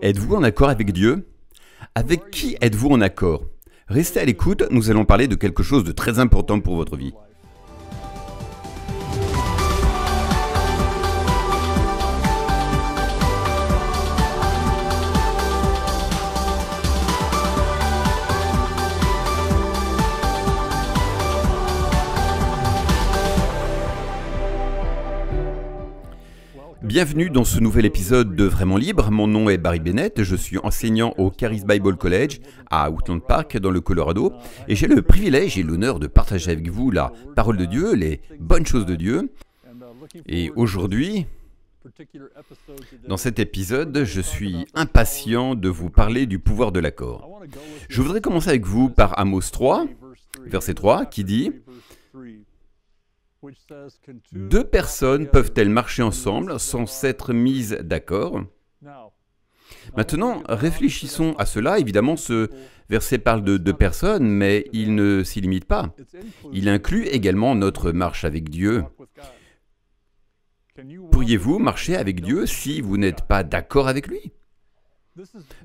Êtes-vous en accord avec Dieu? Avec qui êtes-vous en accord? Restez à l'écoute, nous allons parler de quelque chose de très important pour votre vie. Bienvenue dans ce nouvel épisode de Vraiment Libre. Mon nom est Barry Bennett, je suis enseignant au Charis Bible College à Woodland Park dans le Colorado et j'ai le privilège et l'honneur de partager avec vous la parole de Dieu, les bonnes choses de Dieu. Et aujourd'hui, dans cet épisode, je suis impatient de vous parler du pouvoir de l'accord. Je voudrais commencer avec vous par Amos 3, verset 3, qui dit: deux personnes peuvent-elles marcher ensemble sans s'être mises d'accord? Maintenant, réfléchissons à cela. Évidemment, ce verset parle de deux personnes, mais il ne s'y limite pas. Il inclut également notre marche avec Dieu. Pourriez-vous marcher avec Dieu si vous n'êtes pas d'accord avec lui?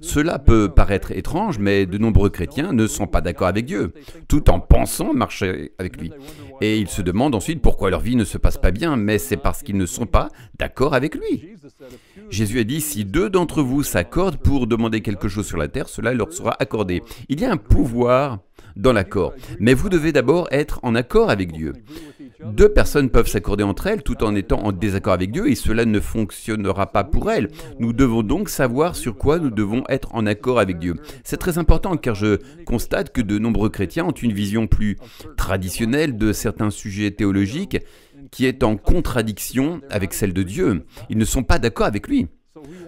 Cela peut paraître étrange, mais de nombreux chrétiens ne sont pas d'accord avec Dieu, tout en pensant marcher avec lui. Et ils se demandent ensuite pourquoi leur vie ne se passe pas bien, mais c'est parce qu'ils ne sont pas d'accord avec lui. Jésus a dit: si deux d'entre vous s'accordent pour demander quelque chose sur la terre, cela leur sera accordé. Il y a un pouvoir dans l'accord, mais vous devez d'abord être en accord avec Dieu. Deux personnes peuvent s'accorder entre elles tout en étant en désaccord avec Dieu et cela ne fonctionnera pas pour elles. Nous devons donc savoir sur quoi nous devons être en accord avec Dieu. C'est très important car je constate que de nombreux chrétiens ont une vision plus traditionnelle de certains sujets théologiques qui est en contradiction avec celle de Dieu. Ils ne sont pas d'accord avec lui.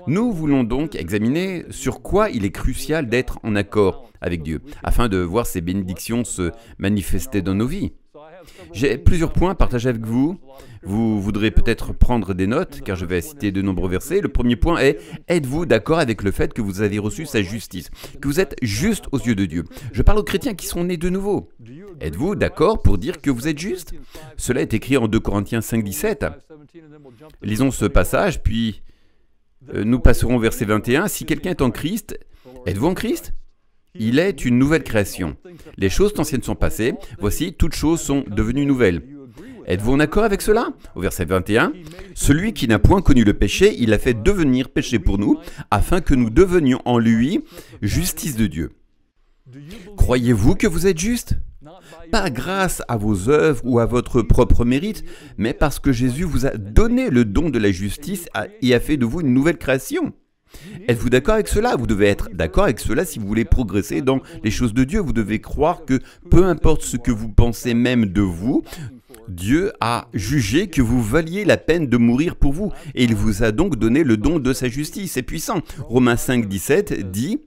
Nous voulons donc examiner sur quoi il est crucial d'être en accord avec Dieu, afin de voir ses bénédictions se manifester dans nos vies. J'ai plusieurs points à partager avec vous. Vous voudrez peut-être prendre des notes, car je vais citer de nombreux versets. Le premier point est: êtes-vous d'accord avec le fait que vous avez reçu sa justice, que vous êtes juste aux yeux de Dieu? Je parle aux chrétiens qui sont nés de nouveau. Êtes-vous d'accord pour dire que vous êtes juste? Cela est écrit en 2 Corinthiens 5, 17. Lisons ce passage, puis nous passerons au verset 21. Si quelqu'un est en Christ, êtes-vous en Christ? Il est une nouvelle création. Les choses anciennes sont passées, voici, toutes choses sont devenues nouvelles. Êtes-vous en accord avec cela? Au verset 21, celui qui n'a point connu le péché, il a fait devenir péché pour nous, afin que nous devenions en lui justice de Dieu. Croyez-vous que vous êtes juste? Pas grâce à vos œuvres ou à votre propre mérite, mais parce que Jésus vous a donné le don de la justice et a fait de vous une nouvelle création. Êtes-vous d'accord avec cela? Vous devez être d'accord avec cela si vous voulez progresser dans les choses de Dieu. Vous devez croire que peu importe ce que vous pensez même de vous, Dieu a jugé que vous valiez la peine de mourir pour vous. Et il vous a donc donné le don de sa justice. C'est puissant. Romains 5, 17 dit: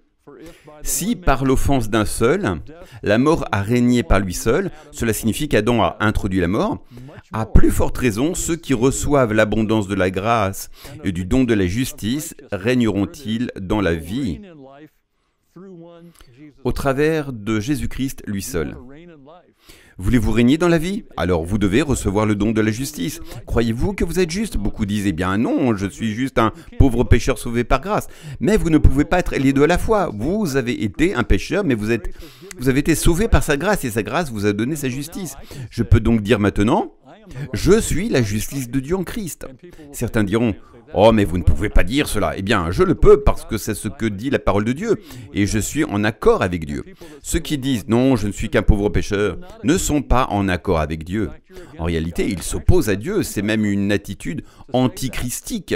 si par l'offense d'un seul, la mort a régné par lui seul, cela signifie qu'Adam a introduit la mort, à plus forte raison, ceux qui reçoivent l'abondance de la grâce et du don de la justice régneront-ils dans la vie au travers de Jésus-Christ lui seul. Voulez-vous régner dans la vie? Alors vous devez recevoir le don de la justice. Croyez-vous que vous êtes juste? Beaucoup disent: eh bien non, je suis juste un pauvre pécheur sauvé par grâce. Mais vous ne pouvez pas être les deux à la fois. Vous avez été un pécheur, mais vous avez été sauvé par sa grâce et sa grâce vous a donné sa justice. Je peux donc dire maintenant: je suis la justice de Dieu en Christ. Certains diront: oh, mais vous ne pouvez pas dire cela. Eh bien, je le peux parce que c'est ce que dit la parole de Dieu et je suis en accord avec Dieu. Ceux qui disent: non, je ne suis qu'un pauvre pécheur, ne sont pas en accord avec Dieu. En réalité, ils s'opposent à Dieu. C'est même une attitude antichristique.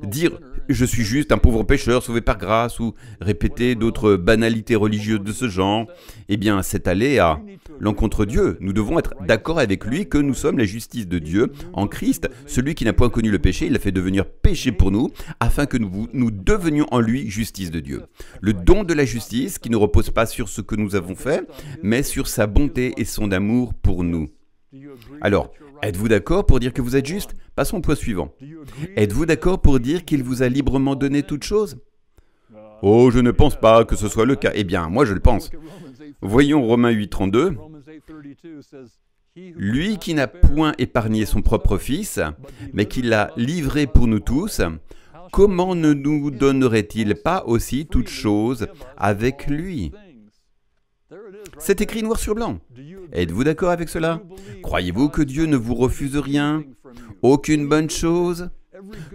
Dire: je suis juste un pauvre pécheur sauvé par grâce ou répéter d'autres banalités religieuses de ce genre, eh bien, c'est aller à l'encontre de Dieu. Nous devons être d'accord avec lui que nous sommes la justice de Dieu en Christ. Celui qui n'a point connu le péché, il l'a fait devenir péché pour nous, afin que nous devenions en lui justice de Dieu. Le don de la justice qui ne repose pas sur ce que nous avons fait, mais sur sa bonté et son amour pour nous. Alors, êtes-vous d'accord pour dire que vous êtes juste? Passons au point suivant. Êtes-vous d'accord pour dire qu'il vous a librement donné toutes choses? Oh, je ne pense pas que ce soit le cas. Eh bien, moi je le pense. Voyons Romains 8, 32. Lui qui n'a point épargné son propre fils, mais qui l'a livré pour nous tous, comment ne nous donnerait-il pas aussi toutes choses avec lui? C'est écrit noir sur blanc. Êtes-vous d'accord avec cela? Croyez-vous que Dieu ne vous refuse rien? Aucune bonne chose?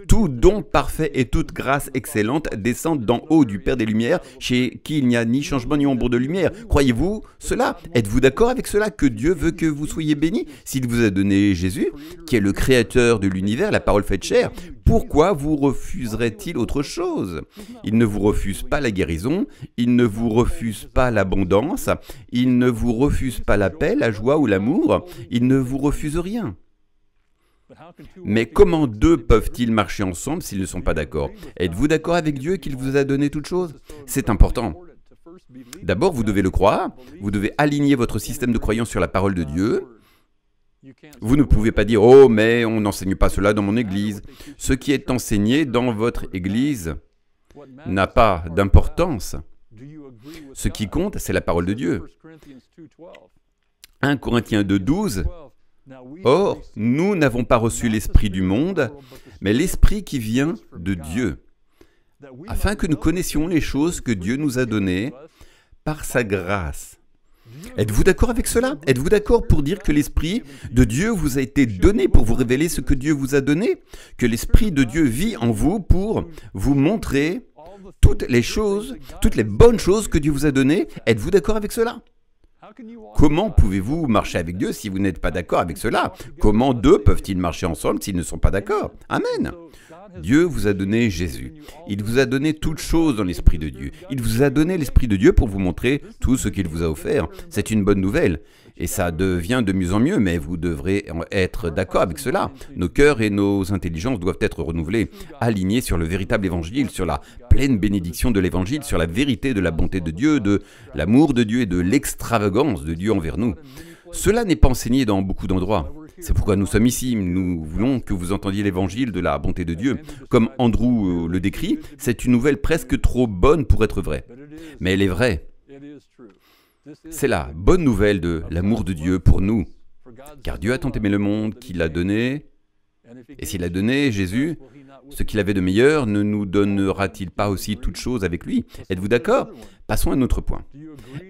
Tout don parfait et toute grâce excellente descendent d'en haut du Père des Lumières, chez qui il n'y a ni changement ni ombre de lumière. Croyez-vous cela? Êtes-vous d'accord avec cela, que Dieu veut que vous soyez bénis? S'il vous a donné Jésus, qui est le créateur de l'univers, la parole faite chair, pourquoi vous refuserait-il autre chose? Il ne vous refuse pas la guérison, il ne vous refuse pas l'abondance, il ne vous refuse pas la paix, la joie ou l'amour, il ne vous refuse rien. Mais comment deux peuvent-ils marcher ensemble s'ils ne sont pas d'accord? Êtes-vous d'accord avec Dieu qu'il vous a donné toutes choses? C'est important. D'abord, vous devez le croire, vous devez aligner votre système de croyance sur la parole de Dieu. Vous ne pouvez pas dire « Oh, mais on n'enseigne pas cela dans mon église ». Ce qui est enseigné dans votre église n'a pas d'importance. Ce qui compte, c'est la parole de Dieu. 1 Corinthiens 2:12. Or, nous n'avons pas reçu l'esprit du monde, mais l'esprit qui vient de Dieu, afin que nous connaissions les choses que Dieu nous a données par sa grâce. Êtes-vous d'accord avec cela? Êtes-vous d'accord pour dire que l'esprit de Dieu vous a été donné pour vous révéler ce que Dieu vous a donné? Que l'esprit de Dieu vit en vous pour vous montrer toutes les choses, toutes les bonnes choses que Dieu vous a données? Êtes-vous d'accord avec cela? Comment pouvez-vous marcher avec Dieu si vous n'êtes pas d'accord avec cela? Comment deux peuvent-ils marcher ensemble s'ils ne sont pas d'accord? Amen. Dieu vous a donné Jésus. Il vous a donné toutes choses dans l'Esprit de Dieu. Il vous a donné l'Esprit de Dieu pour vous montrer tout ce qu'il vous a offert. C'est une bonne nouvelle. Et ça devient de mieux en mieux, mais vous devrez être d'accord avec cela. Nos cœurs et nos intelligences doivent être renouvelés, alignés sur le véritable évangile, sur la pleine bénédiction de l'évangile, sur la vérité de la bonté de Dieu, de l'amour de Dieu et de l'extravagance de Dieu envers nous. Cela n'est pas enseigné dans beaucoup d'endroits. C'est pourquoi nous sommes ici. Nous voulons que vous entendiez l'évangile de la bonté de Dieu. Comme Andrew le décrit, c'est une nouvelle presque trop bonne pour être vraie. Mais elle est vraie. C'est la bonne nouvelle de l'amour de Dieu pour nous. Car Dieu a tant aimé le monde qu'il a donné, et s'il a donné Jésus, ce qu'il avait de meilleur, ne nous donnera-t-il pas aussi toutes choses avec lui? Êtes-vous d'accord? Passons à un autre point.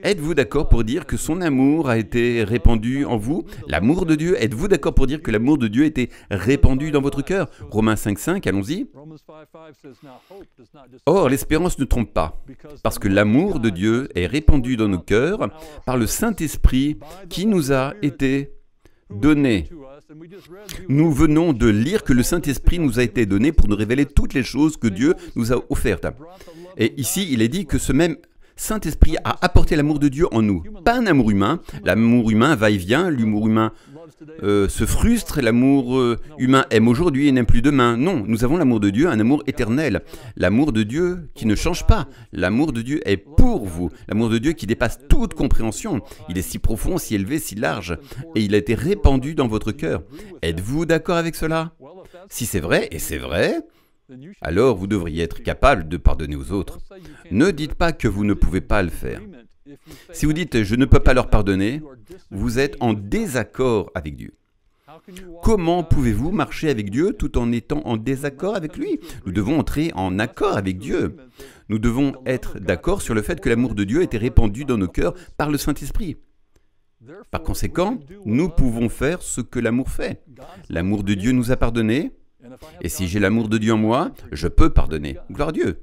Êtes-vous d'accord pour dire que son amour a été répandu en vous? L'amour de Dieu, êtes-vous d'accord pour dire que l'amour de Dieu a été répandu dans votre cœur? Romains 5:5, allons-y. Or, l'espérance ne trompe pas, parce que l'amour de Dieu est répandu dans nos cœurs par le Saint-Esprit qui nous a été donné. Nous venons de lire que le Saint-Esprit nous a été donné pour nous révéler toutes les choses que Dieu nous a offertes. Et ici, il est dit que ce même Saint-Esprit a apporté l'amour de Dieu en nous. Pas un amour humain. L'amour humain va et vient, l'humour humain se frustre, l'amour humain aime aujourd'hui et n'aime plus demain. Non, nous avons l'amour de Dieu, un amour éternel. L'amour de Dieu qui ne change pas. L'amour de Dieu est pour vous. L'amour de Dieu qui dépasse toute compréhension. Il est si profond, si élevé, si large. Et il a été répandu dans votre cœur. Êtes-vous d'accord avec cela? Si c'est vrai, et c'est vrai, alors vous devriez être capable de pardonner aux autres. Ne dites pas que vous ne pouvez pas le faire. Si vous dites « je ne peux pas leur pardonner », vous êtes en désaccord avec Dieu. Comment pouvez-vous marcher avec Dieu tout en étant en désaccord avec lui? Nous devons entrer en accord avec Dieu. Nous devons être d'accord sur le fait que l'amour de Dieu a été répandu dans nos cœurs par le Saint-Esprit. Par conséquent, nous pouvons faire ce que l'amour fait. L'amour de Dieu nous a pardonné, et si j'ai l'amour de Dieu en moi, je peux pardonner. Gloire à Dieu.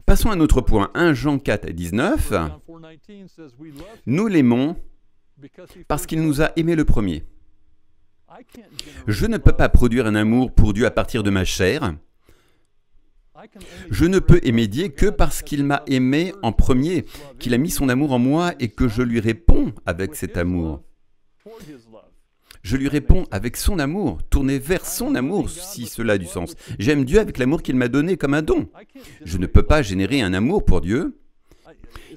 Passons à un autre point. 1 Jean 4:19. Nous l'aimons parce qu'il nous a aimés le premier. Je ne peux pas produire un amour pour Dieu à partir de ma chair. Je ne peux aimer Dieu que parce qu'il m'a aimé en premier, qu'il a mis son amour en moi et que je lui réponds avec cet amour. Je lui réponds avec son amour, tourné vers son amour, si cela a du sens. J'aime Dieu avec l'amour qu'il m'a donné comme un don. Je ne peux pas générer un amour pour Dieu.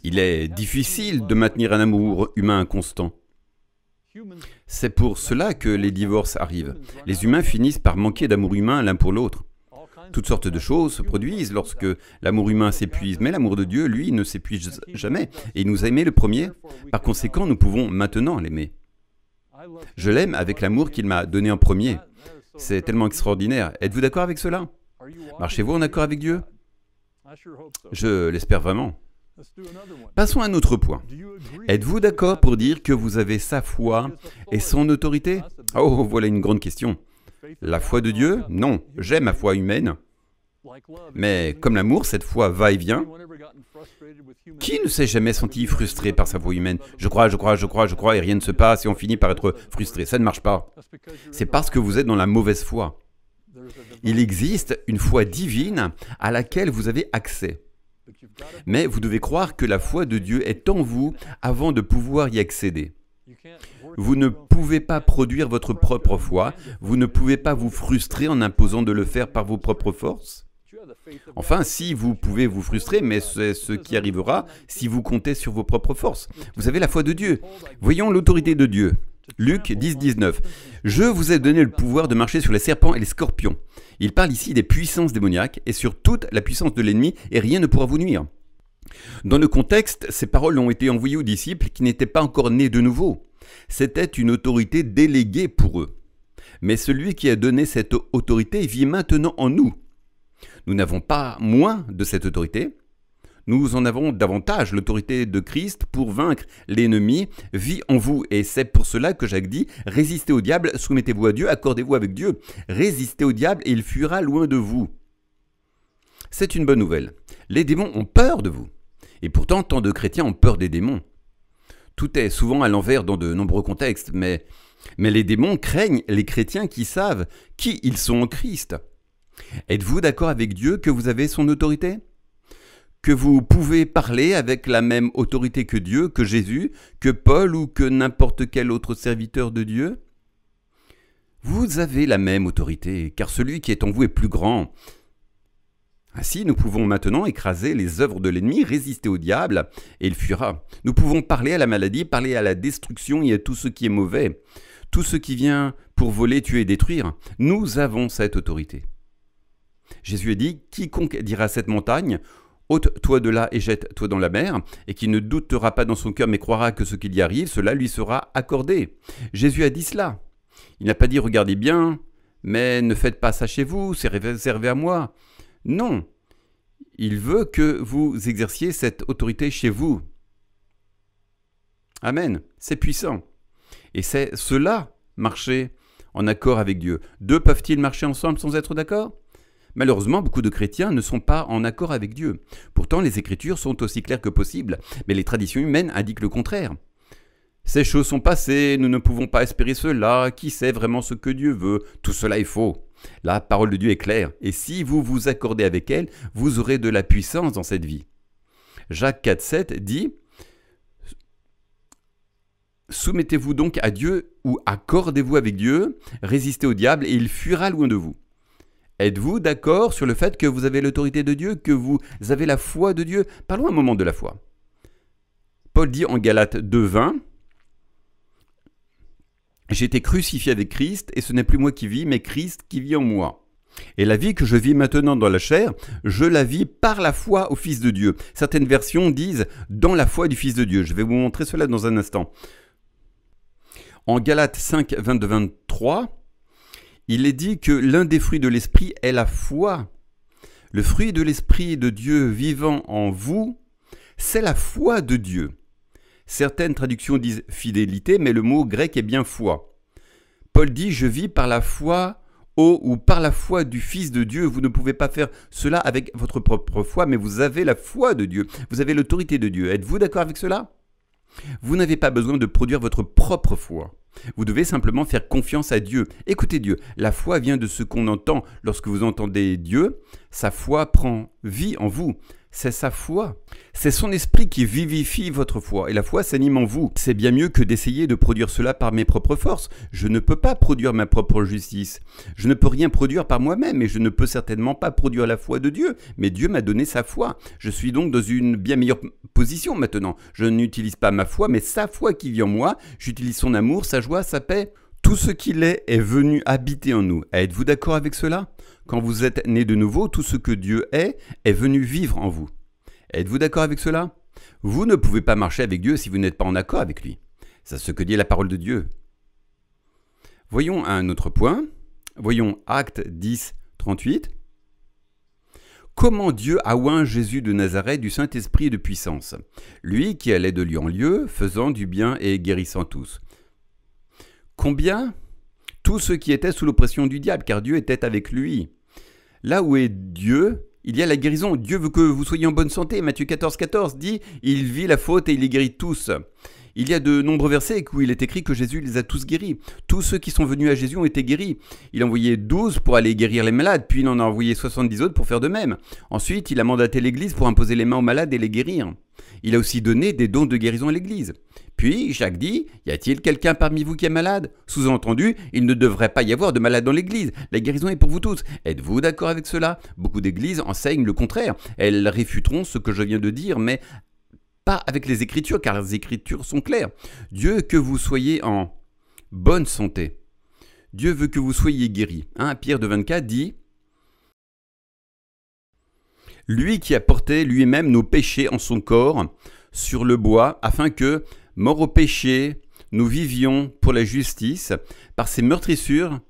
Il est difficile de maintenir un amour humain constant. C'est pour cela que les divorces arrivent. Les humains finissent par manquer d'amour humain l'un pour l'autre. Toutes sortes de choses se produisent lorsque l'amour humain s'épuise, mais l'amour de Dieu, lui, ne s'épuise jamais. Et il nous a aimés le premier. Par conséquent, nous pouvons maintenant l'aimer. Je l'aime avec l'amour qu'il m'a donné en premier. C'est tellement extraordinaire. Êtes-vous d'accord avec cela? Marchez-vous en accord avec Dieu? Je l'espère vraiment. Passons à un autre point. Êtes-vous d'accord pour dire que vous avez sa foi et son autorité? Oh, voilà une grande question. La foi de Dieu? Non, j'ai ma foi humaine. Mais comme l'amour, cette foi va et vient. Qui ne s'est jamais senti frustré par sa foi humaine? Je crois, et rien ne se passe et on finit par être frustré. Ça ne marche pas. C'est parce que vous êtes dans la mauvaise foi. Il existe une foi divine à laquelle vous avez accès. Mais vous devez croire que la foi de Dieu est en vous avant de pouvoir y accéder. Vous ne pouvez pas produire votre propre foi, vous ne pouvez pas vous frustrer en imposant de le faire par vos propres forces. Enfin, si vous pouvez vous frustrer, mais c'est ce qui arrivera si vous comptez sur vos propres forces. Vous avez la foi de Dieu. Voyons l'autorité de Dieu. Luc 10, 19. « Je vous ai donné le pouvoir de marcher sur les serpents et les scorpions. » Il parle ici des puissances démoniaques et sur toute la puissance de l'ennemi et rien ne pourra vous nuire. Dans le contexte, ces paroles ont été envoyées aux disciples qui n'étaient pas encore nés de nouveau. C'était une autorité déléguée pour eux. Mais celui qui a donné cette autorité vit maintenant en nous. Nous n'avons pas moins de cette autorité. Nous en avons davantage. L'autorité de Christ pour vaincre l'ennemi vit en vous. Et c'est pour cela que Jacques dit, résistez au diable, soumettez-vous à Dieu, accordez-vous avec Dieu. Résistez au diable et il fuira loin de vous. C'est une bonne nouvelle. Les démons ont peur de vous. Et pourtant, tant de chrétiens ont peur des démons. Tout est souvent à l'envers dans de nombreux contextes, mais les démons craignent les chrétiens qui savent qui ils sont en Christ. Êtes-vous d'accord avec Dieu que vous avez son autorité? Que vous pouvez parler avec la même autorité que Dieu, que Jésus, que Paul ou que n'importe quel autre serviteur de Dieu? Vous avez la même autorité, car celui qui est en vous est plus grand. Ainsi, nous pouvons maintenant écraser les œuvres de l'ennemi, résister au diable, et il fuira. Nous pouvons parler à la maladie, parler à la destruction et à tout ce qui est mauvais, tout ce qui vient pour voler, tuer et détruire. Nous avons cette autorité. Jésus a dit, « Quiconque dira à cette montagne, ôte-toi de là et jette-toi dans la mer, et qui ne doutera pas dans son cœur, mais croira que ce qu'il y arrive, cela lui sera accordé. » Jésus a dit cela. Il n'a pas dit, « Regardez bien, mais ne faites pas ça chez vous, c'est réservé à moi. » Non, il veut que vous exerciez cette autorité chez vous. Amen, c'est puissant. Et c'est cela, marcher en accord avec Dieu. Deux peuvent-ils marcher ensemble sans être d'accord? Malheureusement, beaucoup de chrétiens ne sont pas en accord avec Dieu. Pourtant, les Écritures sont aussi claires que possible, mais les traditions humaines indiquent le contraire. Ces choses sont passées, nous ne pouvons pas espérer cela, qui sait vraiment ce que Dieu veut? Tout cela est faux. La parole de Dieu est claire, et si vous vous accordez avec elle, vous aurez de la puissance dans cette vie. Jacques 4, 7 dit « Soumettez-vous donc à Dieu ou accordez-vous avec Dieu, résistez au diable et il fuira loin de vous. » Êtes-vous d'accord sur le fait que vous avez l'autorité de Dieu, que vous avez la foi de Dieu? Parlons un moment de la foi. Paul dit en Galates 2, 20 « J'ai été crucifié avec Christ, et ce n'est plus moi qui vis, mais Christ qui vit en moi. Et la vie que je vis maintenant dans la chair, je la vis par la foi au Fils de Dieu. » Certaines versions disent « dans la foi du Fils de Dieu ». Je vais vous montrer cela dans un instant. En Galates 5, 22, 23, il est dit que l'un des fruits de l'Esprit est la foi. Le fruit de l'Esprit de Dieu vivant en vous, c'est la foi de Dieu. Certaines traductions disent fidélité, mais le mot grec est bien foi. Paul dit « Je vis par la foi au ou par la foi du Fils de Dieu ». Vous ne pouvez pas faire cela avec votre propre foi, mais vous avez la foi de Dieu. Vous avez l'autorité de Dieu. Êtes-vous d'accord avec cela? Vous n'avez pas besoin de produire votre propre foi. Vous devez simplement faire confiance à Dieu. Écoutez Dieu, la foi vient de ce qu'on entend. Lorsque vous entendez Dieu, sa foi prend vie en vous. C'est sa foi. C'est son esprit qui vivifie votre foi. Et la foi s'anime en vous. C'est bien mieux que d'essayer de produire cela par mes propres forces. Je ne peux pas produire ma propre justice. Je ne peux rien produire par moi-même. Et je ne peux certainement pas produire la foi de Dieu. Mais Dieu m'a donné sa foi. Je suis donc dans une bien meilleure position maintenant. Je n'utilise pas ma foi, mais sa foi qui vit en moi. J'utilise son amour, sa joie, sa paix. Tout ce qu'il est venu habiter en nous. Êtes-vous d'accord avec cela? Quand vous êtes né de nouveau, tout ce que Dieu est venu vivre en vous. Êtes-vous d'accord avec cela? Vous ne pouvez pas marcher avec Dieu si vous n'êtes pas en accord avec lui. C'est ce que dit la parole de Dieu. Voyons un autre point. Voyons Actes 10, 38. Comment Dieu a oint Jésus de Nazareth du Saint-Esprit et de puissance, lui qui allait de lieu en lieu, faisant du bien et guérissant tous. Combien? Tous ceux qui étaient sous l'oppression du diable, car Dieu était avec lui. Là où est Dieu, il y a la guérison. Dieu veut que vous soyez en bonne santé. Matthieu 14, 14 dit « Il vit la faute et il les guérit tous ». Il y a de nombreux versets où il est écrit que Jésus les a tous guéris. Tous ceux qui sont venus à Jésus ont été guéris. Il a envoyé 12 pour aller guérir les malades, puis il en a envoyé 70 autres pour faire de même. Ensuite, il a mandaté l'Église pour imposer les mains aux malades et les guérir. Il a aussi donné des dons de guérison à l'Église. Puis, Jacques dit, y a-t-il quelqu'un parmi vous qui est malade? Sous-entendu, il ne devrait pas y avoir de malade dans l'Église. La guérison est pour vous tous. Êtes-vous d'accord avec cela? Beaucoup d'Églises enseignent le contraire. Elles réfuteront ce que je viens de dire, mais pas avec les Écritures, car les Écritures sont claires. Dieu veut que vous soyez en bonne santé. Dieu veut que vous soyez guéris. 1 Pierre 2,24 dit « Lui qui a porté lui-même nos péchés en son corps sur le bois, afin que, morts au péché, nous vivions pour la justice. Par ses meurtrissures,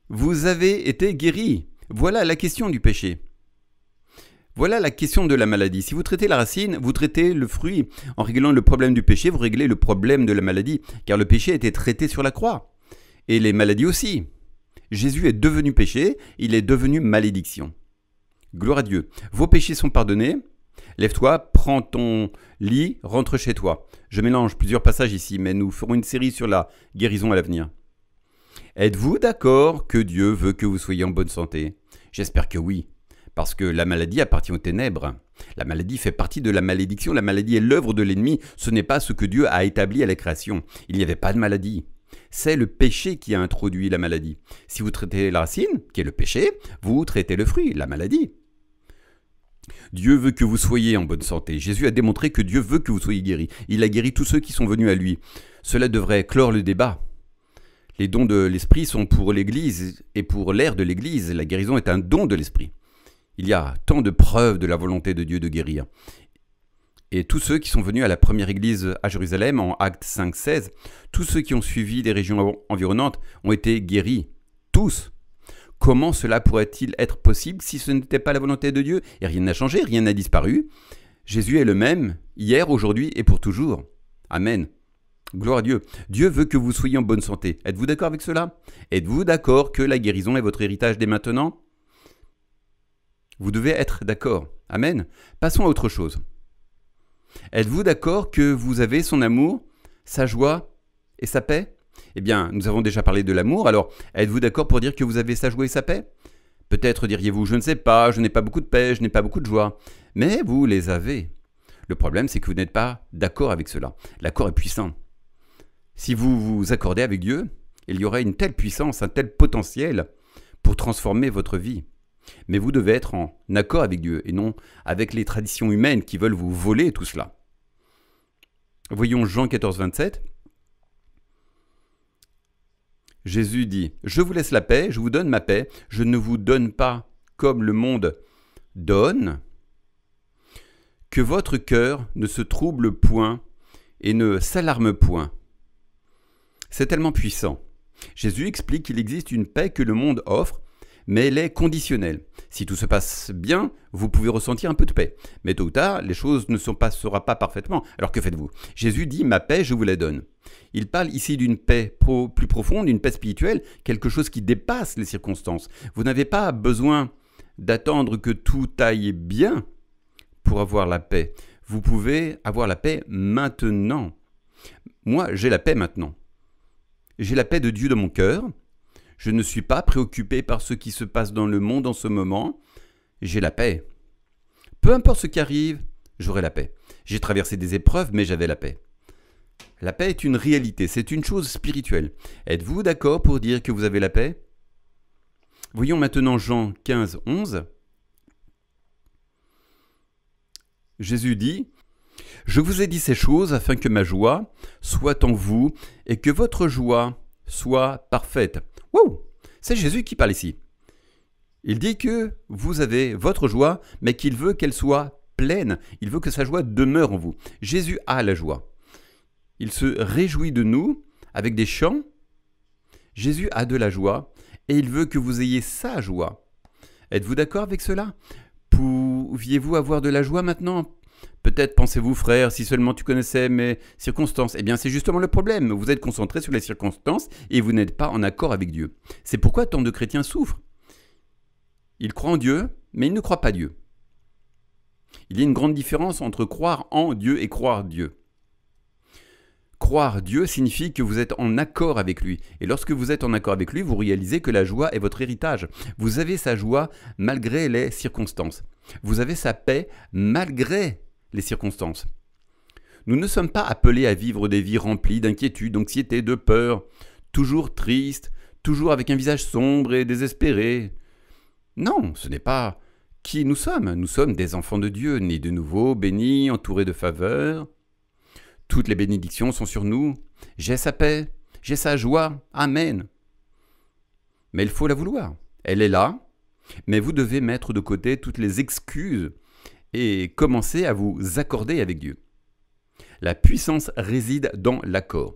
vous avez été guéris. » Voilà la question du péché. Voilà la question de la maladie. Si vous traitez la racine, vous traitez le fruit. En réglant le problème du péché, vous réglez le problème de la maladie, car le péché a été traité sur la croix. Et les maladies aussi. Jésus est devenu péché, il est devenu malédiction. Gloire à Dieu. Vos péchés sont pardonnés. Lève-toi, prends ton lit, rentre chez toi. Je mélange plusieurs passages ici, mais nous ferons une série sur la guérison à l'avenir. Êtes-vous d'accord que Dieu veut que vous soyez en bonne santé? J'espère que oui. Parce que la maladie appartient aux ténèbres. La maladie fait partie de la malédiction. La maladie est l'œuvre de l'ennemi. Ce n'est pas ce que Dieu a établi à la création. Il n'y avait pas de maladie. C'est le péché qui a introduit la maladie. Si vous traitez la racine, qui est le péché, vous traitez le fruit, la maladie. Dieu veut que vous soyez en bonne santé. Jésus a démontré que Dieu veut que vous soyez guéris. Il a guéri tous ceux qui sont venus à lui. Cela devrait clore le débat. Les dons de l'Esprit sont pour l'Église et pour l'ère de l'Église. La guérison est un don de l'Esprit. Il y a tant de preuves de la volonté de Dieu de guérir. Et tous ceux qui sont venus à la première église à Jérusalem en Actes 5, 16, tous ceux qui ont suivi des régions environnantes ont été guéris. Tous. Comment cela pourrait-il être possible si ce n'était pas la volonté de Dieu? Et rien n'a changé, rien n'a disparu. Jésus est le même, hier, aujourd'hui et pour toujours. Amen. Gloire à Dieu. Dieu veut que vous soyez en bonne santé. Êtes-vous d'accord avec cela? Êtes-vous d'accord que la guérison est votre héritage dès maintenant? Vous devez être d'accord. Amen. Passons à autre chose. Êtes-vous d'accord que vous avez son amour, sa joie et sa paix? Eh bien, nous avons déjà parlé de l'amour, alors êtes-vous d'accord pour dire que vous avez sa joie et sa paix? Peut-être diriez-vous, je ne sais pas, je n'ai pas beaucoup de paix, je n'ai pas beaucoup de joie. Mais vous les avez. Le problème, c'est que vous n'êtes pas d'accord avec cela. L'accord est puissant. Si vous vous accordez avec Dieu, il y aura une telle puissance, un tel potentiel pour transformer votre vie. Mais vous devez être en accord avec Dieu et non avec les traditions humaines qui veulent vous voler tout cela. Voyons Jean 14, 27. Jésus dit « Je vous laisse la paix, je vous donne ma paix, je ne vous donne pas comme le monde donne. Que votre cœur ne se trouble point et ne s'alarme point. » C'est tellement puissant. Jésus explique qu'il existe une paix que le monde offre, mais elle est conditionnelle. Si tout se passe bien, vous pouvez ressentir un peu de paix. Mais tôt ou tard, les choses ne se passeront pas parfaitement. Alors que faites-vous? Jésus dit « Ma paix, je vous la donne ». Il parle ici d'une paix plus profonde, d'une paix spirituelle, quelque chose qui dépasse les circonstances. Vous n'avez pas besoin d'attendre que tout aille bien pour avoir la paix. Vous pouvez avoir la paix maintenant. Moi, j'ai la paix maintenant. J'ai la paix de Dieu dans mon cœur. Je ne suis pas préoccupé par ce qui se passe dans le monde en ce moment. J'ai la paix. Peu importe ce qui arrive, j'aurai la paix. J'ai traversé des épreuves, mais j'avais la paix. La paix est une réalité, c'est une chose spirituelle. Êtes-vous d'accord pour dire que vous avez la paix? Voyons maintenant Jean 15, 11. Jésus dit « Je vous ai dit ces choses afin que ma joie soit en vous et que votre joie soit parfaite. » Wow, c'est Jésus qui parle ici. Il dit que vous avez votre joie, mais qu'il veut qu'elle soit pleine. Il veut que sa joie demeure en vous. Jésus a la joie. Il se réjouit de nous avec des chants. Jésus a de la joie et il veut que vous ayez sa joie. Êtes-vous d'accord avec cela? Pouviez-vous avoir de la joie maintenant? Peut-être pensez-vous, frère, si seulement tu connaissais mes circonstances. Eh bien, c'est justement le problème. Vous êtes concentré sur les circonstances et vous n'êtes pas en accord avec Dieu. C'est pourquoi tant de chrétiens souffrent. Ils croient en Dieu, mais ils ne croient pas Dieu. Il y a une grande différence entre croire en Dieu et croire Dieu. Croire Dieu signifie que vous êtes en accord avec lui. Et lorsque vous êtes en accord avec lui, vous réalisez que la joie est votre héritage. Vous avez sa joie malgré les circonstances. Vous avez sa paix malgré les circonstances. Nous ne sommes pas appelés à vivre des vies remplies d'inquiétude, d'anxiété, de peur, toujours tristes, toujours avec un visage sombre et désespéré. Non, ce n'est pas qui nous sommes. Nous sommes des enfants de Dieu, nés de nouveau, bénis, entourés de faveurs. Toutes les bénédictions sont sur nous. J'ai sa paix, j'ai sa joie. Amen. Mais il faut la vouloir. Elle est là, mais vous devez mettre de côté toutes les excuses et commencer à vous accorder avec Dieu. La puissance réside dans l'accord.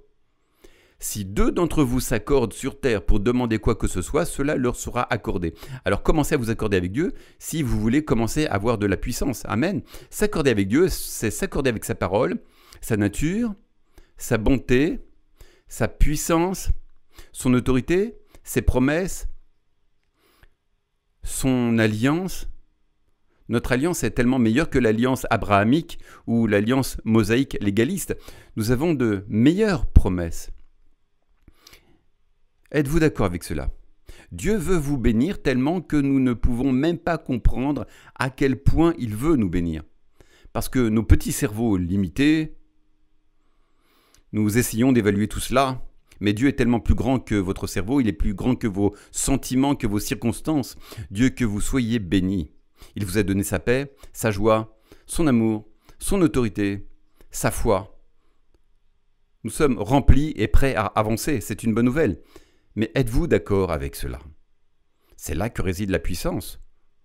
Si deux d'entre vous s'accordent sur terre pour demander quoi que ce soit, cela leur sera accordé. Alors commencez à vous accorder avec Dieu si vous voulez commencer à avoir de la puissance. Amen. S'accorder avec Dieu, c'est s'accorder avec sa parole, sa nature, sa bonté, sa puissance, son autorité, ses promesses, son alliance. Notre alliance est tellement meilleure que l'alliance abrahamique ou l'alliance mosaïque légaliste. Nous avons de meilleures promesses. Êtes-vous d'accord avec cela? Dieu veut vous bénir tellement que nous ne pouvons même pas comprendre à quel point il veut nous bénir. Parce que nos petits cerveaux limités, nous essayons d'évaluer tout cela, mais Dieu est tellement plus grand que votre cerveau, il est plus grand que vos sentiments, que vos circonstances. Dieu, que vous soyez bénis. Il vous a donné sa paix, sa joie, son amour, son autorité, sa foi. Nous sommes remplis et prêts à avancer, c'est une bonne nouvelle. Mais êtes-vous d'accord avec cela? C'est là que réside la puissance,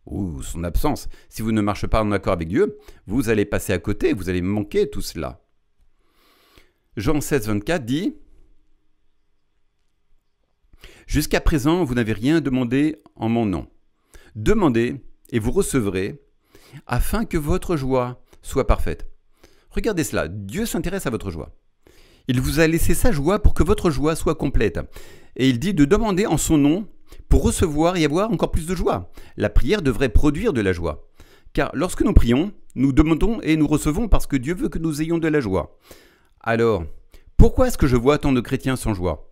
ou son absence. Si vous ne marchez pas en accord avec Dieu, vous allez passer à côté, vous allez manquer tout cela. Jean 16, 24 dit « Jusqu'à présent, vous n'avez rien demandé en mon nom. Demandez et vous recevrez, afin que votre joie soit parfaite. » Regardez cela, Dieu s'intéresse à votre joie. Il vous a laissé sa joie pour que votre joie soit complète. Et il dit de demander en son nom pour recevoir et avoir encore plus de joie. La prière devrait produire de la joie. Car lorsque nous prions, nous demandons et nous recevons parce que Dieu veut que nous ayons de la joie. Alors, pourquoi est-ce que je vois tant de chrétiens sans joie?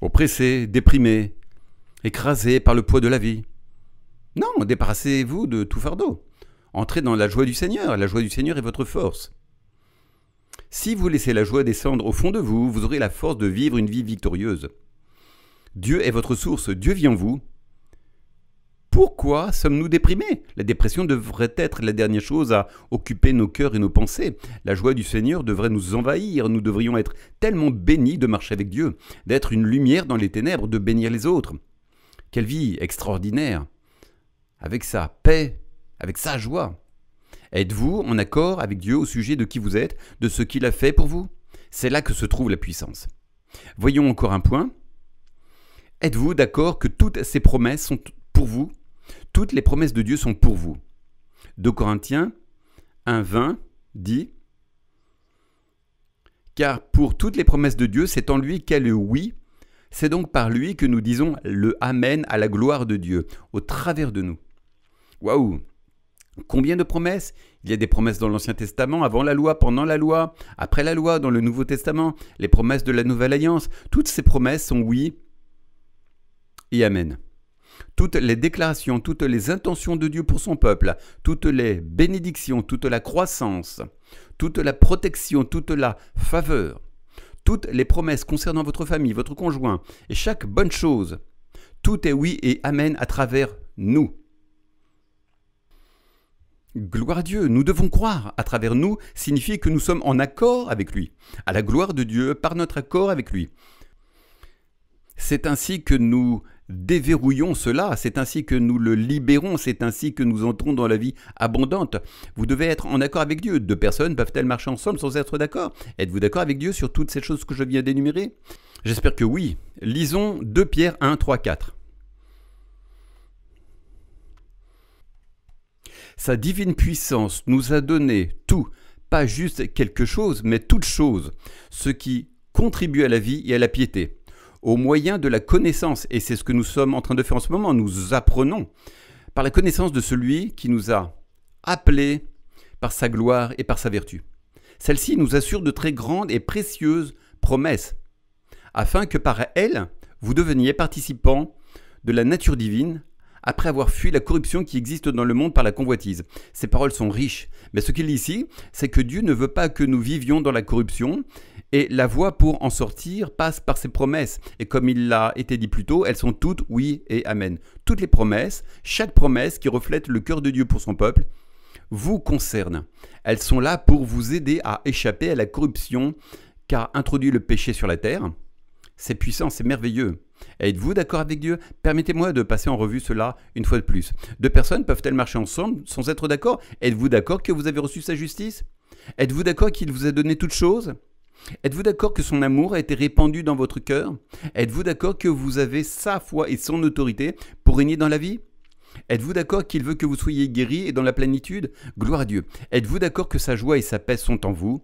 Oppressés, déprimés, écrasés par le poids de la vie. Non, débarrassez-vous de tout fardeau. Entrez dans la joie du Seigneur. La joie du Seigneur est votre force. Si vous laissez la joie descendre au fond de vous, vous aurez la force de vivre une vie victorieuse. Dieu est votre source, Dieu vit en vous. Pourquoi sommes-nous déprimés? La dépression devrait être la dernière chose à occuper nos cœurs et nos pensées. La joie du Seigneur devrait nous envahir. Nous devrions être tellement bénis de marcher avec Dieu, d'être une lumière dans les ténèbres, de bénir les autres. Quelle vie extraordinaire! Avec sa paix, avec sa joie. Êtes-vous en accord avec Dieu au sujet de qui vous êtes, de ce qu'il a fait pour vous? C'est là que se trouve la puissance. Voyons encore un point. Êtes-vous d'accord que toutes ces promesses sont pour vous? Toutes les promesses de Dieu sont pour vous. 2 Corinthiens 1, 20 dit « Car pour toutes les promesses de Dieu, c'est en lui qu'est le oui. C'est donc par lui que nous disons le Amen à la gloire de Dieu, au travers de nous. » Waouh! Combien de promesses? Il y a des promesses dans l'Ancien Testament, avant la loi, pendant la loi, après la loi, dans le Nouveau Testament, les promesses de la Nouvelle Alliance. Toutes ces promesses sont oui et amen. Toutes les déclarations, toutes les intentions de Dieu pour son peuple, toutes les bénédictions, toute la croissance, toute la protection, toute la faveur, toutes les promesses concernant votre famille, votre conjoint, et chaque bonne chose, tout est oui et amen à travers nous. Gloire à Dieu, nous devons croire à travers nous signifie que nous sommes en accord avec lui, à la gloire de Dieu par notre accord avec lui. C'est ainsi que nous déverrouillons cela, c'est ainsi que nous le libérons, c'est ainsi que nous entrons dans la vie abondante. Vous devez être en accord avec Dieu. Deux personnes peuvent-elles marcher ensemble sans être d'accord? Êtes-vous d'accord avec Dieu sur toutes ces choses que je viens d'énumérer? J'espère que oui. Lisons 2 Pierre 1, 3, 4. Sa divine puissance nous a donné tout, pas juste quelque chose, mais toute chose, ce qui contribue à la vie et à la piété, au moyen de la connaissance, et c'est ce que nous sommes en train de faire en ce moment, nous apprenons, par la connaissance de celui qui nous a appelés par sa gloire et par sa vertu. Celle-ci nous assure de très grandes et précieuses promesses, afin que par elle, vous deveniez participants de la nature divine, après avoir fui la corruption qui existe dans le monde par la convoitise. Ces paroles sont riches, mais ce qu'il dit ici, c'est que Dieu ne veut pas que nous vivions dans la corruption, et la voie pour en sortir passe par ses promesses. Et comme il l'a été dit plus tôt, elles sont toutes oui et amen. Toutes les promesses, chaque promesse qui reflète le cœur de Dieu pour son peuple, vous concerne. Elles sont là pour vous aider à échapper à la corruption qu'a introduit le péché sur la terre. C'est puissant, c'est merveilleux. Êtes-vous d'accord avec Dieu? Permettez-moi de passer en revue cela une fois de plus. Deux personnes peuvent-elles marcher ensemble sans être d'accord? Êtes-vous d'accord que vous avez reçu sa justice? Êtes-vous d'accord qu'il vous a donné toutes choses? Êtes-vous d'accord que son amour a été répandu dans votre cœur? Êtes-vous d'accord que vous avez sa foi et son autorité pour régner dans la vie? Êtes-vous d'accord qu'il veut que vous soyez guéris et dans la plénitude? Gloire à Dieu. Êtes-vous d'accord que sa joie et sa paix sont en vous?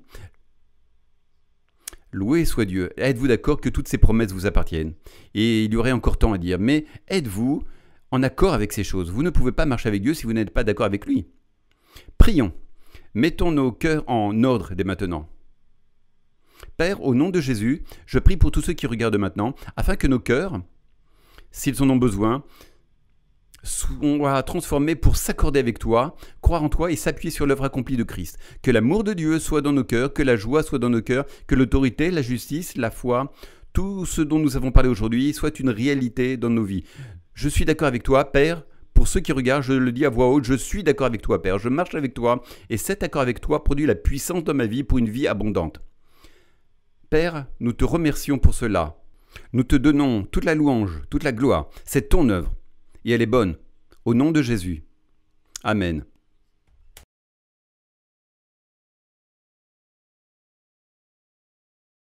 Loué soit Dieu. Êtes-vous d'accord que toutes ces promesses vous appartiennent? Et il y aurait encore tant à dire, mais êtes-vous en accord avec ces choses? Vous ne pouvez pas marcher avec Dieu si vous n'êtes pas d'accord avec lui. Prions. Mettons nos cœurs en ordre dès maintenant. Père, au nom de Jésus, je prie pour tous ceux qui regardent maintenant, afin que nos cœurs, s'ils en ont besoin, soient transformés pour s'accorder avec toi, croire en toi et s'appuyer sur l'œuvre accomplie de Christ. Que l'amour de Dieu soit dans nos cœurs, que la joie soit dans nos cœurs, que l'autorité, la justice, la foi, tout ce dont nous avons parlé aujourd'hui soit une réalité dans nos vies. Je suis d'accord avec toi, Père. Pour ceux qui regardent, je le dis à voix haute, je suis d'accord avec toi, Père. Je marche avec toi et cet accord avec toi produit la puissance dans ma vie pour une vie abondante. Père, nous te remercions pour cela. Nous te donnons toute la louange, toute la gloire. C'est ton œuvre et elle est bonne. Au nom de Jésus. Amen.